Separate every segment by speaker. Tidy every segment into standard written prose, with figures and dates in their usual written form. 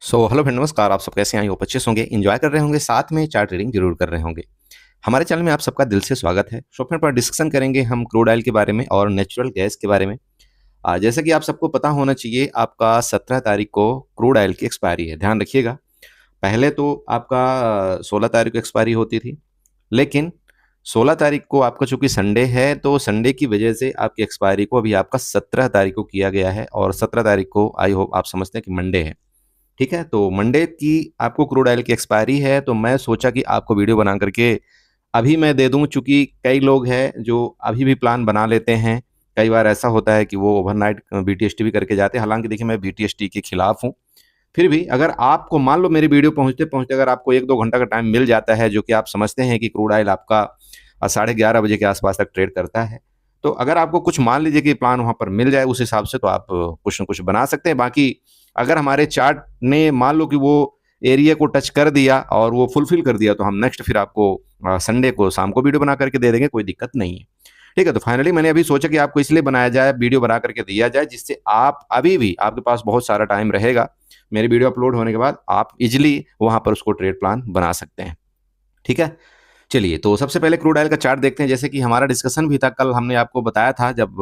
Speaker 1: Hello friend, नमस्कार। आप सब कैसे हैं? आई होप अच्छे से होंगे, एंजॉय कर रहे होंगे, साथ में चार्ट रीडिंग जरूर कर रहे होंगे। हमारे चैनल में आप सबका दिल से स्वागत है। फ्रेंड, पर डिस्कशन करेंगे हम क्रूड ऑयल के बारे में और नेचुरल गैस के बारे में। जैसा कि आप सबको पता होना चाहिए, आपका 17 तारीख को क्रूड ऑयल की एक्सपायरी है। ध्यान रखिएगा, पहले तो आपका 16 तारीख को एक्सपायरी होती थी, लेकिन 16 तारीख को आपका चूंकि संडे है, तो संडे की वजह से आपकी एक्सपायरी को अभी आपका 17 तारीख को किया गया है। और 17 तारीख को आई होप आप समझते हैं कि मंडे है। ठीक है, तो मंडे की आपको क्रूड ऑयल की एक्सपायरी है, तो मैं सोचा कि आपको वीडियो बना करके अभी मैं दे दूं, चूंकि कई लोग हैं जो अभी भी प्लान बना लेते हैं। कई बार ऐसा होता है कि वो ओवरनाइट बीटीएसटी भी करके जाते हैं। हालांकि देखिए, मैं बीटीएसटी के खिलाफ हूं, फिर भी अगर आपको मान लो मेरी वीडियो पहुंचते पहुंचते अगर आपको 1-2 घंटा का टाइम मिल जाता है, जो कि आप समझते हैं कि क्रूड ऑयल आपका 11:30 बजे के आसपास तक ट्रेड करता है, तो अगर आपको कुछ मान लीजिए कि प्लान वहां पर मिल जाए उस हिसाब से, तो आप कुछ ना कुछ बना सकते हैं। बाकी अगर हमारे चार्ट ने मान लो कि वो एरिया को टच कर दिया और वो फुलफिल कर दिया, तो हम नेक्स्ट फिर आपको संडे को शाम को वीडियो बना करके दे देंगे, कोई दिक्कत नहीं है। ठीक है, तो फाइनली मैंने अभी सोचा कि आपको इसलिए बनाया जाए, वीडियो बना करके दिया जाए, जिससे आप अभी भी आपके पास बहुत सारा टाइम रहेगा। मेरी वीडियो अपलोड होने के बाद आप इजिली वहां पर उसको ट्रेड प्लान बना सकते हैं। ठीक है, चलिए तो सबसे पहले क्रूड ऑयल का चार्ट देखते हैं। जैसे कि हमारा डिस्कशन भी था कल, हमने आपको बताया था जब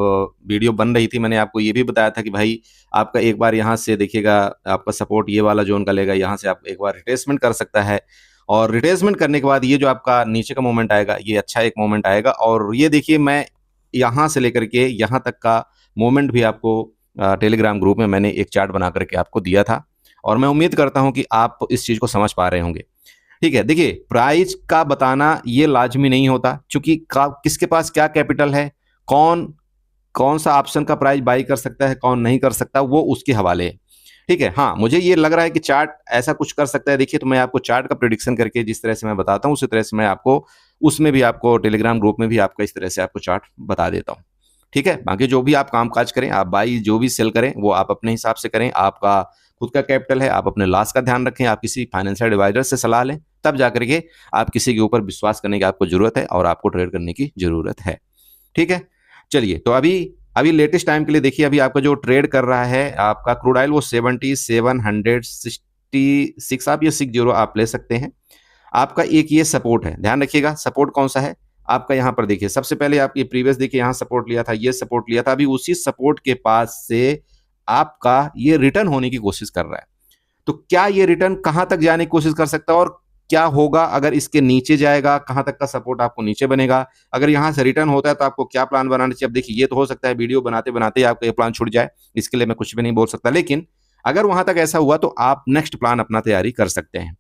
Speaker 1: वीडियो बन रही थी, मैंने आपको ये भी बताया था कि भाई आपका एक बार यहाँ से देखिएगा, आपका सपोर्ट ये वाला जोन का लेगा, यहाँ से आप एक बार रिट्रेसमेंट कर सकता है। और रिट्रेसमेंट करने के बाद ये जो आपका नीचे का मोमेंट आएगा, ये अच्छा एक मोमेंट आएगा। और ये देखिए, मैं यहाँ से लेकर के यहाँ तक का मोमेंट भी आपको टेलीग्राम ग्रुप में मैंने एक चार्ट बना करके आपको दिया था, और मैं उम्मीद करता हूँ कि आप इस चीज़ को समझ पा रहे होंगे। ठीक है, देखिए प्राइस का बताना ये लाजमी नहीं होता, क्योंकि किसके पास क्या कैपिटल है, कौन कौन सा ऑप्शन का प्राइस बाई कर सकता है, कौन नहीं कर सकता, वो उसके हवाले है। ठीक है, हाँ मुझे ये लग रहा है कि चार्ट ऐसा कुछ कर सकता है। देखिए, तो मैं आपको चार्ट का प्रिडिक्शन करके जिस तरह से मैं बताता हूँ, उसी तरह से मैं आपको उसमें भी आपको टेलीग्राम ग्रुप में भी आपका इस तरह से आपको चार्ट बता देता हूँ। ठीक है, बाकी जो भी आप काम काज करें, आप बाई जो भी सेल करें, वो आप अपने हिसाब से करें। आपका खुद का कैपिटल है, आप अपने लॉस का ध्यान रखें, आप किसी फाइनेंशियल एडवाइजर से सलाह लें, तब जाकर के आप किसी के ऊपर विश्वास करने की आपको जरूरत है और आपको ट्रेड करने की जरूरत है। ठीक है, चलिए तो अभी अभी लेटेस्ट टाइम के लिए देखिए, अभी आपका जो ट्रेड कर रहा है आपका क्रूड ऑयल, वो 7766 आप ये 60 आप ले सकते हैं। आपका एक ये सपोर्ट है, ध्यान रखिएगा सपोर्ट कौन सा है आपका। यहाँ पर देखिए, सबसे पहले आपकी प्रीवियस देखिए, यहाँ सपोर्ट लिया था, ये सपोर्ट लिया था। अभी उसी सपोर्ट के पास से आपका ये रिटर्न होने की कोशिश कर रहा है। तो क्या ये रिटर्न कहां तक जाने की कोशिश कर सकता है, और क्या होगा अगर इसके नीचे जाएगा, कहां तक का सपोर्ट आपको नीचे बनेगा, अगर यहां से रिटर्न होता है तो आपको क्या प्लान बनाना चाहिए। अब देखिए, ये तो हो सकता है वीडियो बनाते बनाते आपका ये प्लान छूट जाए, इसके लिए मैं कुछ भी नहीं बोल सकता, लेकिन अगर वहां तक ऐसा हुआ तो आप नेक्स्ट प्लान अपना तैयारी कर सकते हैं।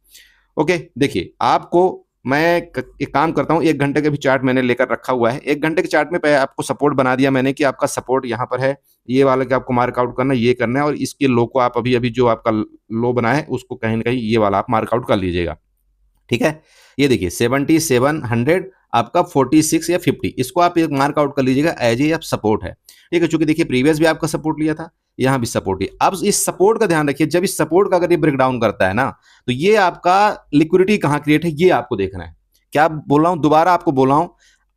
Speaker 1: ओके, देखिए आपको मैं एक काम करता हूं, 1 घंटे का भी चार्ट मैंने लेकर रखा हुआ है। 1 घंटे के चार्ट में आपको सपोर्ट बना दिया मैंने कि आपका सपोर्ट यहाँ पर है, ये वाला कि आपको मार्कआउट करना, ये करना है, और इसके लो को आप अभी अभी जो आपका लो बना है उसको कहीं ना कहीं ये वाला आप मार्कआउट कर लीजिएगा। ठीक है, ये देखिए 7700 आपका 46 या 50, इसको आप एक मार्कआउट कर लीजिएगा एज ए सपोर्ट है। ठीक है, चूंकि देखिए प्रीवियस भी आपका सपोर्ट लिया था, यहाँ भी सपोर्ट है। अब इस सपोर्ट का ध्यान रखिए, जब इस सपोर्ट का अगर ये ब्रेक डाउन करता है ना, तो ये आपका लिक्विडिटी कहाँ क्रिएट है, ये आपको देखना है। क्या बोल रहा हूं, दोबारा आपको बोल रहा हूं,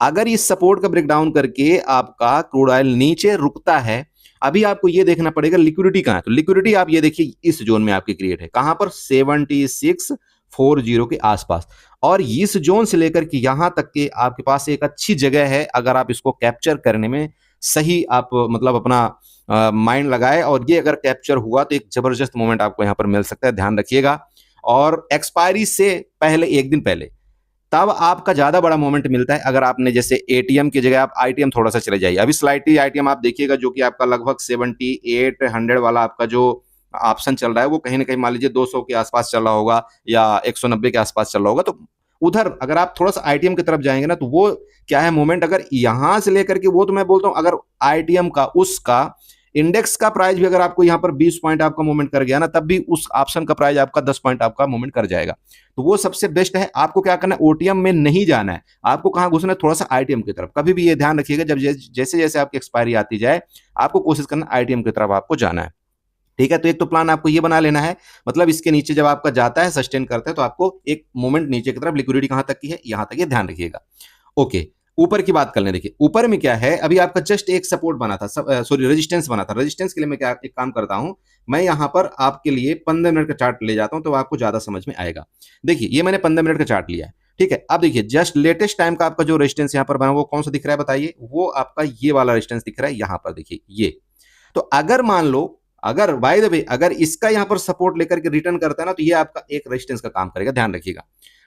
Speaker 1: अगर इस सपोर्ट का ब्रेक डाउन करके आपका क्रूड ऑयल नीचे रुकता है, अभी आपको ये देखना पड़ेगा लिक्विडिटी कहां है। तो लिक्विडिटी आप ये देखिए इस जोन में आपकी क्रिएट है, कहां पर 7640 के आसपास, और इस जोन से लेकर के यहां तक के आपके पास एक अच्छी जगह है। अगर आप इसको कैप्चर करने में सही आप मतलब अपना माइंड लगाए, और ये अगर कैप्चर हुआ तो एक जबरदस्त मोमेंट आपको यहां पर मिल सकता है, ध्यान रखिएगा। और एक्सपायरी से पहले, एक दिन पहले, तब आपका ज्यादा बड़ा मोमेंट मिलता है। अगर आपने जैसे एटीएम की जगह आप आईटीएम थोड़ा सा चले जाइए, अभी स्लाइटली आईटीएम आप देखिएगा, जो कि आपका लगभग 7800 वाला आपका जो ऑप्शन चल रहा है, वो कहीं ना कहीं मान लीजिए 200 के आसपास चल रहा होगा या 190 के आसपास चल रहा होगा। तो उधर अगर आप थोड़ा सा आईटीएम की तरफ जाएंगे ना, तो वो क्या है मोमेंट, अगर यहां से लेकर के, वो तो मैं बोलता हूं अगर आईटीएम का उसका इंडेक्स का प्राइस भी अगर आपको यहाँ पर 20 पॉइंट आपका मूवमेंट कर गया ना, तब भी उस ऑप्शन का प्राइस आपका 10 पॉइंट आपका मूवमेंट कर जाएगा। तो वो सबसे बेस्ट है। आपको क्या करना है, ओटीएम में नहीं जाना है, आपको कहां घुसना है, थोड़ा सा आईटीएम की तरफ। कभी भी ये ध्यान रखिएगा, जब जैसे जैसे आपकी एक्सपायरी आती जाए, आपको कोशिश करना आईटीएम की तरफ आपको जाना है। ठीक है, तो एक तो प्लान आपको ये बना लेना है, मतलब इसके नीचे जब आपका जाता है, सस्टेन करता है, तो आपको एक मोमेंट नीचे की तरफ, लिक्विडिटी कहां तक की है, यहां तक, ये ध्यान रखिएगा। ओके, ऊपर की बात कर लें, देखिए ऊपर में क्या है, अभी आपका जस्ट एक सपोर्ट बना था, सॉरी रेजिस्टेंस बना था। रेजिस्टेंस के लिए मैं क्या एक काम करता हूं, मैं यहां पर आपके लिए 15 मिनट का चार्ट ले जाता हूं, तो आपको ज्यादा समझ में आएगा। देखिए ये मैंने 15 मिनट का चार्ट लिया है, ठीक है। अब देखिए जस्ट लेटेस्ट टाइम का आपका जो रेजिस्टेंस यहां पर बना वो कौन सा दिख रहा है बताइए, वो आपका ये वाला रेजिस्टेंस दिख रहा है यहां पर, देखिए ये। तो अगर मान लो, अगर बाय द वे अगर इसका यहां पर सपोर्ट लेकर के रिटर्न करता है ना, तो ये आपका एक रेजिस्टेंस का काम करेगा, ध्यान रखिएगा,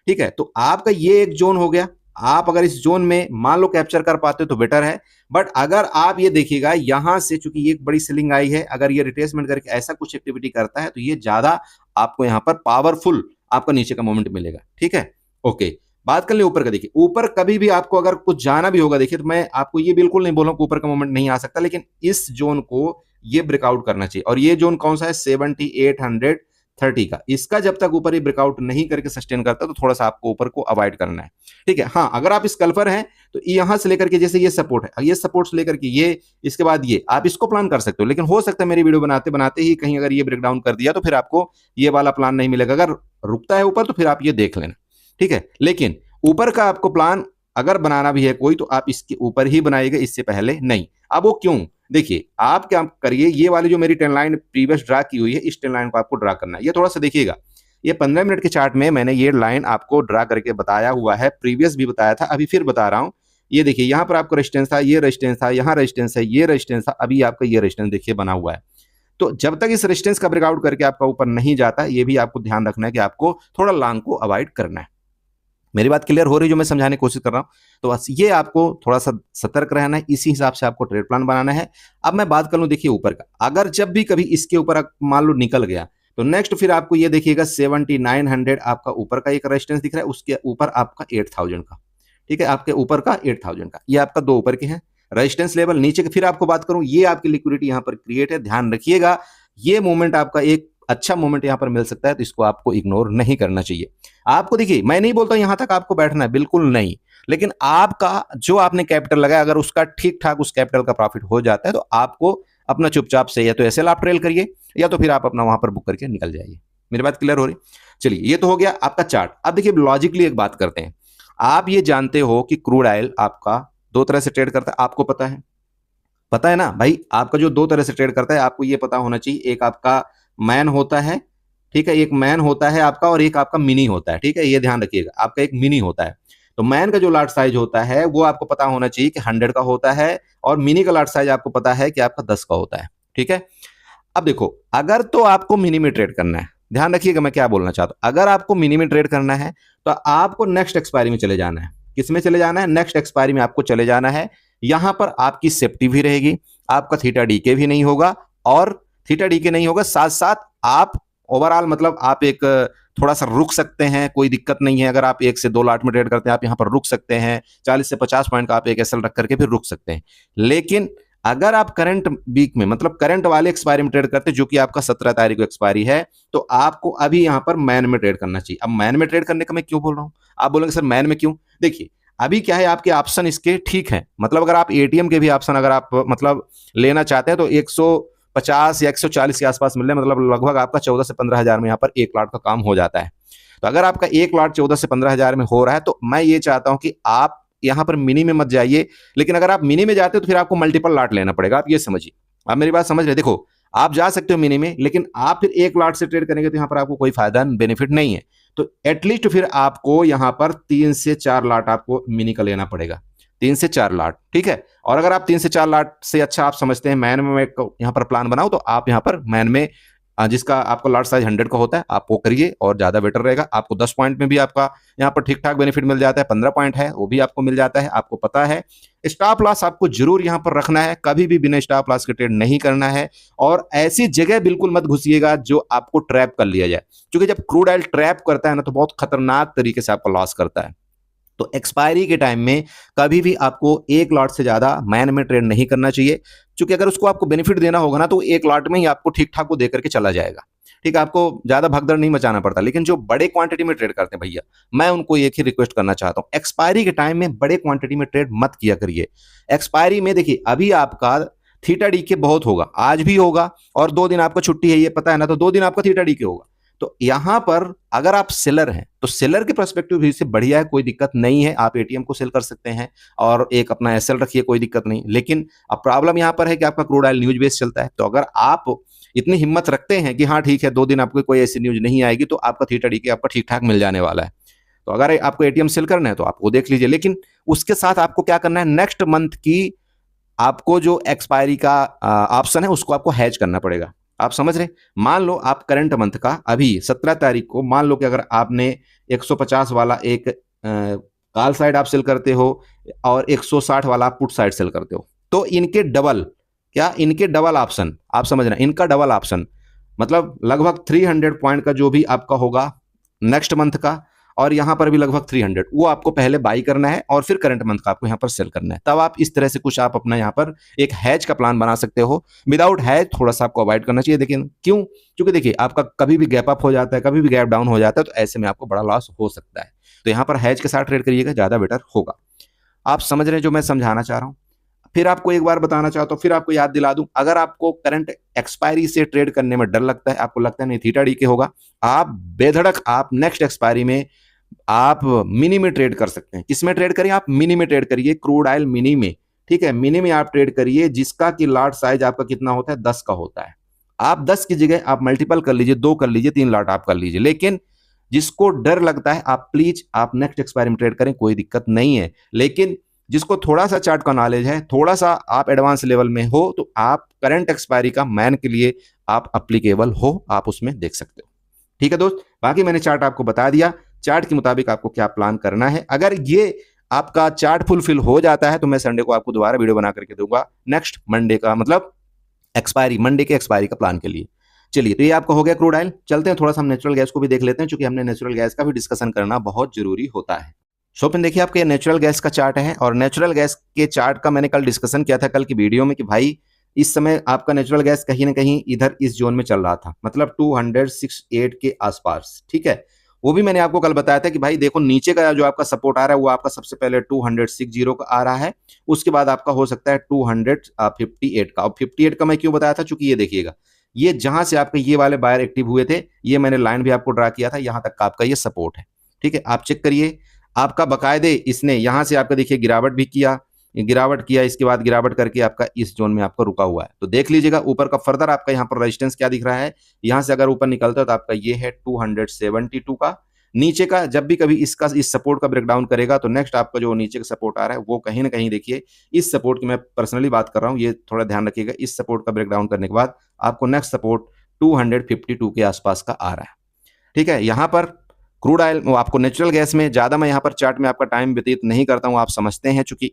Speaker 1: ठीक है। तो आपका ये एक जोन हो गया, आप अगर इस जोन में मान लो कैप्चर कर पाते हो तो बेटर है। बट अगर आप ये देखिएगा यहां से, चूंकि ये एक बड़ी सेलिंग आई है, अगर ये रिट्रेसमेंट करके ऐसा कुछ एक्टिविटी करता है तो ये ज्यादा आपको यहां पर पावरफुल आपका नीचे का मोमेंट मिलेगा, ठीक है। ओके, बात कर ले ऊपर का। देखिए ऊपर कभी भी आपको अगर कुछ जाना भी होगा, देखिए तो मैं आपको ये बिल्कुल नहीं बोलूं कि ऊपर का मोमेंट नहीं आ सकता, लेकिन इस जोन को ये ब्रेकआउट करना चाहिए। और ये जोन कौन सा है, 7830 का। इसका जब तक ऊपर ये ब्रेकआउट नहीं करके सस्टेन करता तो थोड़ा सा आपको ऊपर को अवॉइड करना है, ठीक है। हाँ, अगर आप स्कल्पर हैं तो यहां से लेकर के, जैसे ये सपोर्ट है, ये सपोर्ट से लेकर के ये, इसके बाद ये, आप इसको प्लान कर सकते हो। लेकिन हो सकता है मेरी वीडियो बनाते बनाते ही कहीं अगर ये ब्रेकडाउन कर दिया तो फिर आपको ये वाला प्लान नहीं मिलेगा। अगर रुकता है ऊपर तो फिर आप ये देख लेना, ठीक है। लेकिन ऊपर का आपको प्लान अगर बनाना भी है कोई, तो आप इसके ऊपर ही बनाइएगा, इससे पहले नहीं। अब वो क्यों, देखिए आप क्या करिए, ये वाली जो मेरी ट्रेंड लाइन प्रीवियस ड्रा की हुई है, इस ट्रेंड लाइन को आपको ड्रा करना है। ये थोड़ा सा देखिएगा, ये 15 मिनट के चार्ट में मैंने ये लाइन आपको ड्रा करके बताया हुआ है, प्रीवियस भी बताया था, अभी फिर बता रहा हूं। ये देखिए यहाँ पर आपको रेजिस्टेंस था, ये रेजिस्टेंस था, यहाँ रेजिस्टेंस है, ये रेजिस्टेंस था, अभी आपका ये रेजिस्टेंस देखिए बना हुआ है। तो जब तक इस रेजिस्टेंस का ब्रेकआउट करके आपका ऊपर नहीं जाता, ये भी आपको ध्यान रखना है कि आपको थोड़ा लॉन्ग को अवॉइड करना है। मेरी बात क्लियर हो रही है जो मैं समझाने की कोशिश कर रहा हूं? तो बस ये आपको थोड़ा सा सतर्क रहना है, इसी हिसाब से आपको ट्रेड प्लान बनाना है। अब मैं बात कर लूं, देखिए ऊपर का, अगर जब भी कभी इसके ऊपर मान लो निकल गया, तो नेक्स्ट फिर आपको ये देखिएगा 7900 आपका ऊपर का एक रेजिस्टेंस दिख रहा है, उसके ऊपर आपका 8000 का, ठीक है, आपके ऊपर का 8000 का, ये आपका दो ऊपर के हैं रेजिस्टेंस लेवल। नीचे की फिर आपको बात करूं, ये आपकी लिक्विडिटी यहां पर क्रिएट है, ध्यान रखिएगा। ये मोमेंट आपका एक अच्छा मोमेंट यहां पर मिल सकता है, तो इसको आपको इग्नोर नहीं करना चाहिए। आपको देखिए, मैं नहीं बोलता यहां तक आपको बैठना है, बिल्कुल नहीं, लेकिन आपका जो आपने कैपिटल लगाया, अगर उसका ठीक ठाक उस कैपिटल का प्रॉफिट हो जाता है, तो आपको अपना चुपचाप से या तो ऐसे आप ट्रेल करिए, या तो फिर आप अपना वहां पर बुक करके निकल जाइए। मेरी बात क्लियर हो रही? चलिए, ये तो हो गया आपका चार्ट। अब देखिए लॉजिकली एक बात करते हैं। आप ये जानते हो कि क्रूड ऑयल आपका दो तरह से ट्रेड करता है, आपको पता है, पता है ना भाई, आपका जो दो तरह से ट्रेड करता है आपको ये पता होना चाहिए। एक आपका मैन होता है, ठीक है, एक मैन होता है आपका, और एक आपका मिनी होता है, ठीक है, ये ध्यान रखिएगा, आपका एक मिनी होता है। तो मैन का जो लाट साइज होता है वो आपको पता होना चाहिए कि 100 का होता है, और मिनी का लाट साइज आपको पता है कि आपका 10 का होता है, ठीक है। अब देखो, अगर तो आपको मिनी में ट्रेड करना है, ध्यान रखिएगा मैं क्या बोलना चाहता हूं, अगर आपको मिनी में ट्रेड करना है तो आपको नेक्स्ट एक्सपायरी में चले जाना है। किसमें चले जाना है? नेक्स्ट एक्सपायरी में आपको चले जाना है। यहां पर आपकी सेफ्टी भी रहेगी, आपका थीटा डीके भी नहीं होगा, और थीटा डीके नहीं होगा, साथ साथ आप ओवरऑल मतलब आप एक थोड़ा सा रुक सकते हैं, कोई दिक्कत नहीं है। अगर आप 1 से 2 लाट में ट्रेड करते हैं, आप यहां पर रुक सकते हैं, 40 से 50 पॉइंट का आप एक एसएल रख करके फिर रुक सकते हैं। लेकिन अगर आप करंट वीक में, मतलब करंट वाले एक्सपायरी में ट्रेड करते हैं, जो कि आपका 17 तारीख को एक्सपायरी है, तो आपको अभी यहां पर मैन में ट्रेड करना चाहिए। अब मैन में ट्रेड करने का मैं क्यों बोल रहा हूं? आप बोलेंगे सर मैन में क्यों? देखिए अभी क्या है, आपके ऑप्शन इसके ठीक है, मतलब अगर आप एटीएम के भी ऑप्शन अगर आप मतलब लेना चाहते हैं तो 150 या 140 के आसपास मिल रहे हैं, मतलब लगभग आपका 14 से 15 हजार में यहाँ पर एक लाट का काम हो जाता है। तो अगर आपका एक लाट 14 से 15 हजार में हो रहा है, तो मैं ये चाहता हूं कि आप यहां पर मिनी में मत जाइए। लेकिन अगर आप मिनी में जाते हो तो फिर आपको मल्टीपल लाट लेना पड़ेगा, आप ये समझिए। आप मेरी बात समझ रहे? देखो आप जा सकते हो मिनी में, लेकिन आप फिर एक लाट से ट्रेड करेंगे तो यहां पर आपको कोई फायदा बेनिफिट नहीं है। तो एटलीस्ट फिर आपको यहां पर 3 से 4 लाट आपको मिनी का लेना पड़ेगा, 3 से 4 लाट, ठीक है। और अगर आप 3 से 4 लाट से अच्छा आप समझते हैं मैन में यहां पर प्लान बनाओ, तो आप यहां पर मैन में जिसका आपका लाट साइज 100 का होता है आप वो करिए, और ज्यादा बेटर रहेगा। आपको 10 पॉइंट में भी आपका यहाँ पर ठीक ठाक बेनिफिट मिल जाता है, 15 पॉइंट है वो भी आपको मिल जाता है। आपको पता है स्टॉप लॉस आपको जरूर यहाँ पर रखना है, कभी भी बिना स्टॉप लॉस के ट्रेड नहीं करना है, और ऐसी जगह बिल्कुल मत घुसिएगा जो आपको ट्रैप कर लिया जाए, क्योंकि जब क्रूड ऑयल ट्रैप करता है ना तो बहुत खतरनाक तरीके से आपका लॉस करता है। तो एक्सपायरी के टाइम में कभी भी आपको एक लॉट से ज्यादा मैन में ट्रेड नहीं करना चाहिए, क्योंकि अगर उसको आपको बेनिफिट देना होगा ना तो एक लॉट में ही आपको ठीक ठाक को दे करके चला जाएगा, ठीक है, आपको ज्यादा भगदड़ नहीं मचाना पड़ता। लेकिन जो बड़े क्वांटिटी में ट्रेड करते हैं भैया, मैं उनको एक ही रिक्वेस्ट करना चाहता हूं, एक्सपायरी के टाइम में बड़े क्वांटिटी में ट्रेड मत किया करिए। एक्सपायरी में देखिए अभी आपका थीटा डी के बहुत होगा, आज भी होगा, और 2 दिन आपका छुट्टी है ये पता है ना, तो 2 दिन आपका थीटा डी के होगा। तो यहाँ पर अगर आप सेलर हैं तो सेलर के पर्सपेक्टिव व्यू से बढ़िया है, कोई दिक्कत नहीं है, आप एटीएम को सेल कर सकते हैं और एक अपना एसएल रखिए, कोई दिक्कत नहीं। लेकिन अब प्रॉब्लम यहाँ पर है कि आपका क्रूड ऑयल न्यूज बेस चलता है, तो अगर आप इतनी हिम्मत रखते हैं कि हाँ ठीक है 2 दिन आपको कोई ऐसी न्यूज नहीं आएगी तो आपका थीटा डी के आपका ठीक ठाक मिल जाने वाला है, तो अगर आपको एटीएम सेल करना है तो आप वो देख लीजिए। लेकिन उसके साथ आपको क्या करना है, नेक्स्ट मंथ की आपको जो एक्सपायरी का ऑप्शन है उसको आपको हैज करना पड़ेगा। आप समझ रहे, मान लो आप करंट मंथ का अभी 17 तारीख को, मान लो कि अगर आपने 150 वाला एक कॉल साइड आप सेल करते हो और 160 वाला आप पुट साइड सेल करते हो, तो इनके डबल, क्या इनके डबल ऑप्शन, आप समझ रहे हैं, इनका डबल ऑप्शन मतलब लगभग 300 पॉइंट का जो भी आपका होगा नेक्स्ट मंथ का, और यहां पर भी लगभग 300, वो आपको पहले बाई करना है और फिर करंट मंथ का आपको यहां पर सेल करना है। तब आप इस तरह से कुछ आप अपना यहां पर एक हैज का प्लान बना सकते हो। विदाउट हैज थोड़ा सा आपको अवॉइड करना चाहिए। देखिए क्यों, क्योंकि देखिए आपका कभी भी गैप अप हो जाता है, कभी भी गैप डाउन हो जाता है, तो ऐसे में आपको बड़ा लॉस हो सकता है। तो यहां पर हैज के साथ ट्रेड करिएगा, ज्यादा बेटर होगा। आप समझ रहे हैं जो मैं समझाना चाह रहा हूं। फिर आपको एक बार बताना चाहता हूं, फिर आपको याद दिला दूं, अगर आपको करंट एक्सपायरी से ट्रेड करने में डर लगता है, आपको लगता है नहीं थीटा डी के होगा, आप बेधड़क आप नेक्स्ट एक्सपायरी में आप मिनी में ट्रेड कर सकते हैं। किसमें ट्रेड करिए, आप मिनी में ट्रेड करिए, क्रूड ऑयल मिनी में, ठीक है, मिनी में आप ट्रेड करिए, जिसका कि लॉट साइज आपका कितना होता है, 10 का होता है। आप 10 की जगह आप मल्टीपल कर लीजिए, 2 कर लीजिए, 3 लॉट आप कर लीजिए। लेकिन जिसको डर लगता है आप प्लीज आप नेक्स्ट एक्सपायरी में ट्रेड करें, कोई दिक्कत नहीं है। लेकिन जिसको थोड़ा सा चार्ट का नॉलेज है, थोड़ा सा आप एडवांस लेवल में हो, तो आप करंट एक्सपायरी का मैन के लिए आप अप्लीकेबल हो, आप उसमें देख सकते हो। ठीक है दोस्त, बाकी मैंने चार्ट आपको बता दिया, चार्ट के मुताबिक आपको क्या प्लान करना है। अगर ये आपका चार्ट फुलफिल हो जाता है तो मैं संडे को आपको दोबारा वीडियो बना करके दूंगा नेक्स्ट मंडे का, मतलब एक्सपायरी, मंडे के एक्सपायरी का प्लान के लिए। चलिए, तो ये आपका हो गया क्रूड ऑयल। चलते हैं थोड़ा सा हम नेचुरल गैस को भी देख लेते हैं, क्योंकि हमने नेचुरल गैस का भी डिस्कशन करना बहुत जरूरी होता है। सो फिर देखिए आपके नेचुरल गैस का चार्ट है, और नेचुरल गैस के चार्ट का मैंने कल डिस्कशन किया था कल की वीडियो में कि भाई इस समय आपका नेचुरल गैस कहीं ना कहीं इधर इस जोन में चल रहा था, मतलब 268 के आसपास, ठीक है। वो भी मैंने आपको कल बताया था कि भाई देखो नीचे का जो आपका सपोर्ट आ रहा है वो आपका सबसे पहले 260 का आ रहा है, उसके बाद आपका हो सकता है 258 का। और 58 का मैं क्यों बताया था, चूंकि ये देखिएगा, ये जहां से आपके ये वाले बायर एक्टिव हुए थे, ये मैंने लाइन भी आपको ड्रा किया था, यहां तक का आपका ये सपोर्ट है, ठीक है। आप चेक करिए, आपका बकायदे इसने यहां से आपका देखिए गिरावट भी किया, गिरावट किया, इसके बाद गिरावट करके आपका इस जोन में आपका रुका हुआ है। तो देख लीजिएगा ऊपर का फर्दर आपका यहाँ पर रेजिस्टेंस क्या दिख रहा है, यहां से अगर ऊपर निकलता है तो आपका ये है 272 का। नीचे का जब भी कभी इसका इस सपोर्ट का ब्रेकडाउन करेगा तो नेक्स्ट आपका जो नीचे का सपोर्ट आ रहा है वो कहीं ना कहीं देखिए इस सपोर्ट की मैं पर्सनली बात कर रहा हूँ, ये थोड़ा ध्यान रखिएगा, इस सपोर्ट का ब्रेकडाउन करने के बाद आपको नेक्स्ट सपोर्ट 252 के आसपास का आ रहा है, ठीक है। यहाँ पर क्रूड ऑयल, आपको नेचुरल गैस में ज्यादा मैं यहाँ पर चार्ट में आपका टाइम व्यतीत नहीं करता हूँ, आप समझते हैं, चूंकि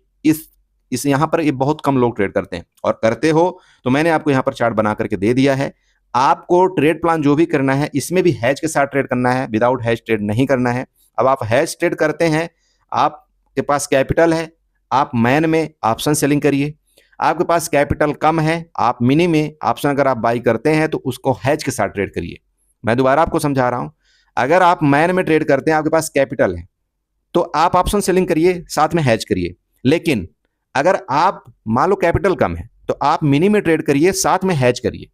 Speaker 1: इस यहाँ पर ये बहुत कम लोग ट्रेड करते हैं, और करते हो तो मैंने आपको यहाँ पर चार्ट बना करके दे दिया है। आपको ट्रेड प्लान जो भी करना है इसमें भी हैज के साथ ट्रेड करना है, विदाउट हैज ट्रेड नहीं करना है। अब आप हैज ट्रेड करते हैं, आपके पास कैपिटल है, आप मैन में ऑप्शन सेलिंग करिए। आपके पास कैपिटल कम है, आप मिनी में ऑप्शन अगर आप बाई करते हैं तो उसको हैज के साथ ट्रेड करिए। मैं दोबारा आपको समझा रहा हूं, अगर आप मैन में ट्रेड करते हैं, आपके पास कैपिटल है, तो आप ऑप्शन सेलिंग करिए, साथ में हैज करिए। लेकिन अगर आप मान लो कैपिटल कम है तो आप मिनी में ट्रेड करिए, साथ में हैज करिए,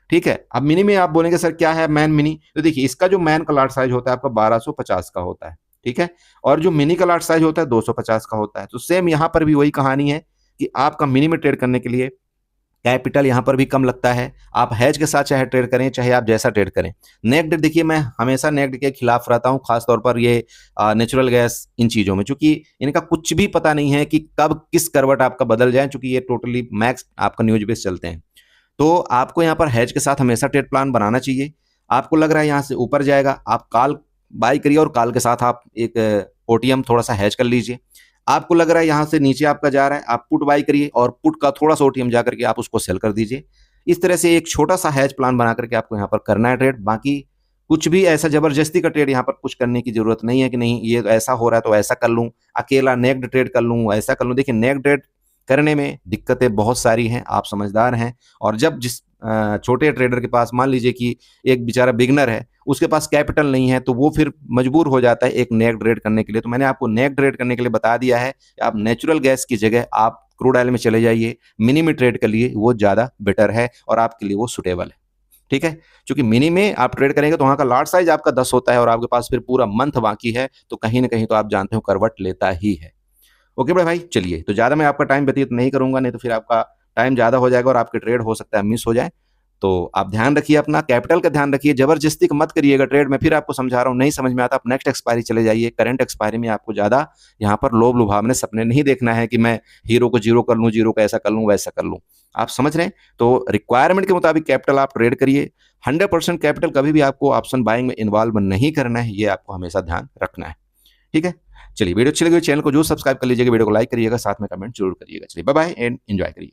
Speaker 1: ठीक है। अब मिनी में आप बोलेंगे सर क्या है मैन मिनी, तो देखिए इसका जो मैन का लॉट साइज होता है आपका 1250 का होता है, ठीक है, और जो मिनी का लॉट साइज होता है 250 का होता है। तो सेम यहां पर भी वही कहानी है कि आपका मिनी में ट्रेड करने के लिए कैपिटल यहां पर भी कम लगता है। आप हैज के साथ चाहे ट्रेड करें, चाहे आप जैसा ट्रेड करें। नेक्ड देखिए, मैं हमेशा नेक्ड के खिलाफ रहता हूं, खासतौर पर ये नेचुरल गैस इन चीजों में, चूंकि इनका कुछ भी पता नहीं है कि कब किस करवट आपका बदल जाए, चूंकि ये टोटली मैक्स आपका न्यूज बेस चलते हैं। तो आपको यहाँ पर हैज के साथ हमेशा ट्रेड प्लान बनाना चाहिए। आपको लग रहा है यहाँ से ऊपर जाएगा, आप कॉल बाई करिए और कॉल के साथ आप एक ओटीएम थोड़ा सा हैज कर लीजिए। आपको लग रहा है यहाँ से नीचे आपका जा रहा है, आप पुट बाई करिए और पुट का थोड़ा सा ओटीएम जा करके आप उसको सेल कर दीजिए। इस तरह से एक छोटा सा हैज प्लान बना करके आपको यहाँ पर करना है ट्रेड। बाकी कुछ भी ऐसा जबरदस्ती का ट्रेड यहाँ पर कुछ करने की जरूरत नहीं है कि नहीं ये ऐसा हो रहा है तो ऐसा कर लूँ, अकेला नेक्ड ट्रेड कर लूँ, ऐसा कर लूँ। देखिए नेक्ड ट्रेड करने में दिक्कतें बहुत सारी हैं, आप समझदार हैं। और जब जिस छोटे ट्रेडर के पास, मान लीजिए कि एक बेचारा बिगनर है, उसके पास कैपिटल नहीं है, तो वो फिर मजबूर हो जाता है एक नेक ट्रेड करने के लिए। तो मैंने आपको नेक ट्रेड करने के लिए बता दिया है, आप नेचुरल गैस की जगह आप क्रूड ऑयल में चले जाइए, मिनी में ट्रेड कर लिए, वो ज़्यादा बेटर है और आपके लिए वो सुटेबल है। ठीक है, क्योंकि मिनी में आप ट्रेड करेंगे तो वहाँ का लॉट साइज आपका 10 होता है और आपके पास फिर पूरा मंथ बाकी है, तो कहीं न कहीं तो आप जानते हो करवट लेता ही है। ओके बड़े भाई, चलिए तो ज़्यादा मैं आपका टाइम व्यतीत नहीं करूँगा, नहीं तो फिर आपका टाइम ज़्यादा हो जाएगा और आपके ट्रेड हो सकता है मिस हो जाए। तो आप ध्यान रखिए अपना, कैपिटल का ध्यान रखिए, ज़बरदस्ती मत करिएगा ट्रेड में। फिर आपको समझा रहा हूँ, नहीं समझ में आता, आप नेक्स्ट एक्सपायरी चले जाइए। करंट एक्सपायरी में आपको ज़्यादा यहाँ पर लोभ-लुभावने सपने नहीं देखना है कि मैं हीरो को ज़ीरो कर लूँ, ज़ीरो को ऐसा कर लूँ, वैसा कर लूँ। आप समझ रहे हैं? तो रिक्वायरमेंट के मुताबिक कैपिटल आप ट्रेड करिए। 100% कैपिटल कभी भी आपको ऑप्शन बाइंग में इन्वॉल्व नहीं करना है, ये आपको हमेशा ध्यान रखना है। ठीक है? चलिए वीडियो अच्छी लगी हो चैनल को जरूर सब्सक्राइब कर लीजिएगा, वीडियो को लाइक करिएगा, साथ में कमेंट जरूर करिएगा। चलिए बाय बाय एंड एन्जॉय करिए।